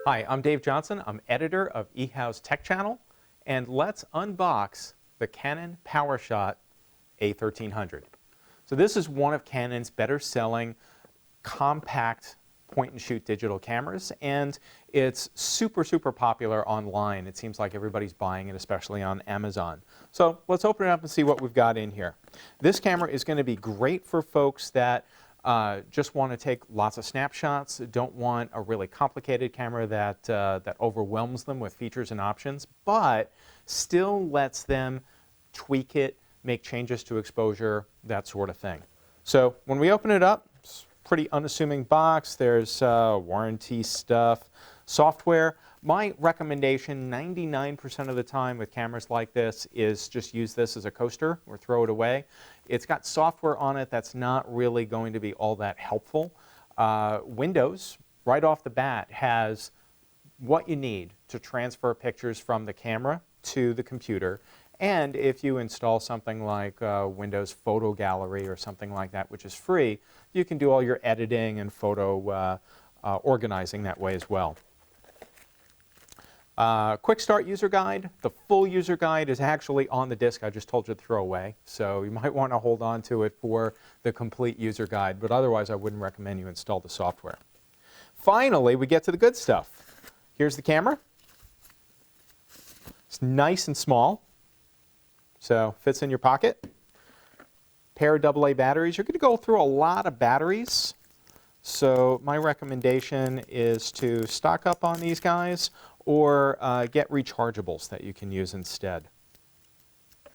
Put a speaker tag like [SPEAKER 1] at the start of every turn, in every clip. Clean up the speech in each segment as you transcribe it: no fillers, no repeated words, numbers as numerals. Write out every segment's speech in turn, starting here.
[SPEAKER 1] Hi, I'm Dave Johnson. I'm editor of eHow's Tech Channel, and let's unbox the Canon PowerShot A1300. So this is one of Canon's better-selling compact point-and-shoot digital cameras, and it's super popular online. It seems like everybody's buying it, especially on Amazon. So let's open it up and see what we've got in here. This camera is going to be great for folks that just want to take lots of snapshots, don't want a really complicated camera that overwhelms them with features and options, but still lets them tweak it, make changes to exposure, that sort of thing. So when we open it up, it's a pretty unassuming box. There's warranty stuff, software. My recommendation 99% of the time with cameras like this is just use this as a coaster or throw it away. It's got software on it that's not really going to be all that helpful. Windows, right off the bat, has what you need to transfer pictures from the camera to the computer. And if you install something like Windows Photo Gallery or something like that, which is free, you can do all your editing and photo organizing that way as well. Quick Start User Guide. The full user guide is actually on the disk I just told you to throw away, so you might want to hold on to it for the complete user guide, but otherwise I wouldn't recommend you install the software. Finally, we get to the good stuff. Here's the camera. It's nice and small, so fits in your pocket. Pair of AA batteries. You're going to go through a lot of batteries, so my recommendation is to stock up on these guys or get rechargeables that you can use instead.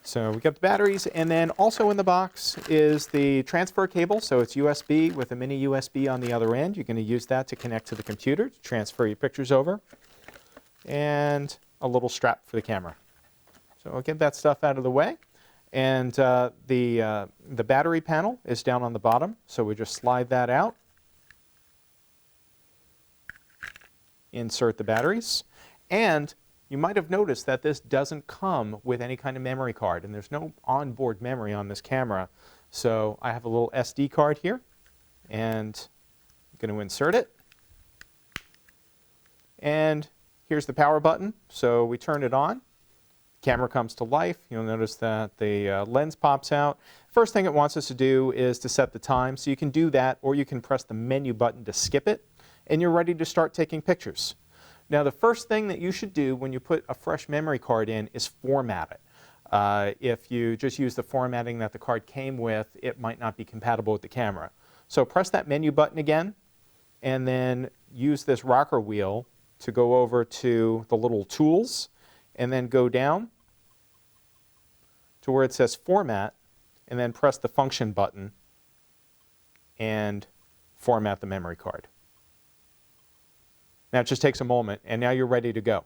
[SPEAKER 1] So we got the batteries, and then also in the box is the transfer cable. So it's USB with a mini USB on the other end. You're going to use that to connect to the computer to transfer your pictures over, and a little strap for the camera. So I'll get that stuff out of the way. And the battery panel is down on the bottom, so we just slide that out. Insert the batteries. And you might have noticed that this doesn't come with any kind of memory card, and there's no onboard memory on this camera. So I have a little SD card here, and I'm going to insert it. And here's the power button. So we turn it on. Camera comes to life. You'll notice that the lens pops out. First thing it wants us to do is to set the time. So you can do that, or you can press the menu button to skip it, and you're ready to start taking pictures. Now, the first thing that you should do when you put a fresh memory card in is format it. If you just use the formatting that the card came with, it might not be compatible with the camera. So press that menu button again, and then use this rocker wheel to go over to the little tools, and then go down to where it says Format, and then press the Function button and format the memory card. Now it just takes a moment, and now you're ready to go.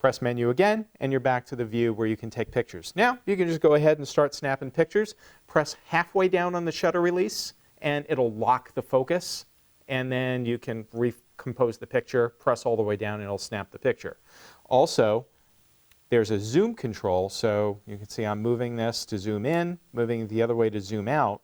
[SPEAKER 1] Press menu again, and you're back to the view where you can take pictures. Now you can just go ahead and start snapping pictures. Press halfway down on the shutter release, and it'll lock the focus, and then you can recompose the picture, press all the way down, and it'll snap the picture. Also, there's a zoom control, so you can see I'm moving this to zoom in, moving the other way to zoom out.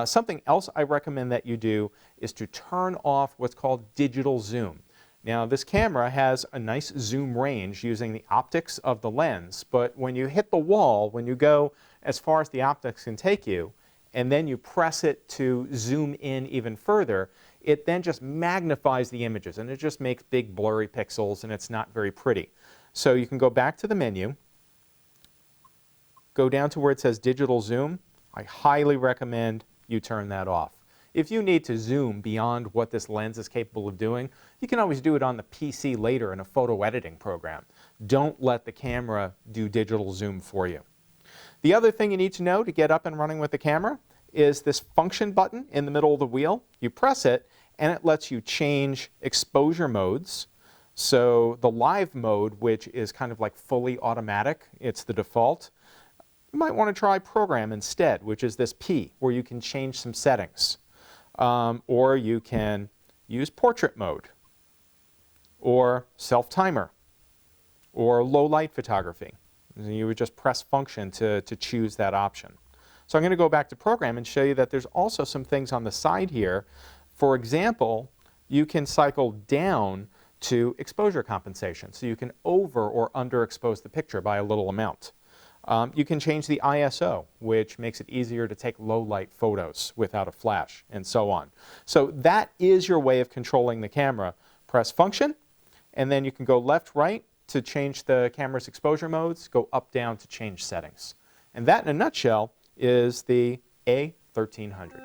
[SPEAKER 1] Something else I recommend that you do is to turn off what's called digital zoom. Now, this camera has a nice zoom range using the optics of the lens, but when you hit the wall, when you go as far as the optics can take you, and then you press it to zoom in even further, it then just magnifies the images, and it just makes big blurry pixels, and it's not very pretty. So you can go back to the menu, go down to where it says digital zoom. I highly recommend you turn that off. If you need to zoom beyond what this lens is capable of doing, you can always do it on the PC later in a photo editing program. Don't let the camera do digital zoom for you. The other thing you need to know to get up and running with the camera is this function button in the middle of the wheel. You press it, and it lets you change exposure modes. So the live mode, which is kind of like fully automatic, it's the default. You might want to try program instead, which is this P, where you can change some settings. Or you can use portrait mode, or self-timer, or low light photography. You would just press function to choose that option. So I'm going to go back to program and show you that there's also some things on the side here For example, you can cycle down to exposure compensation, so you can over or underexpose the picture by a little amount. You can change the ISO, which makes it easier to take low light photos without a flash, and so on. So that is your way of controlling the camera. Press Function, and then you can go left, right to change the camera's exposure modes, go up, down to change settings. And that, in a nutshell, is the A1300.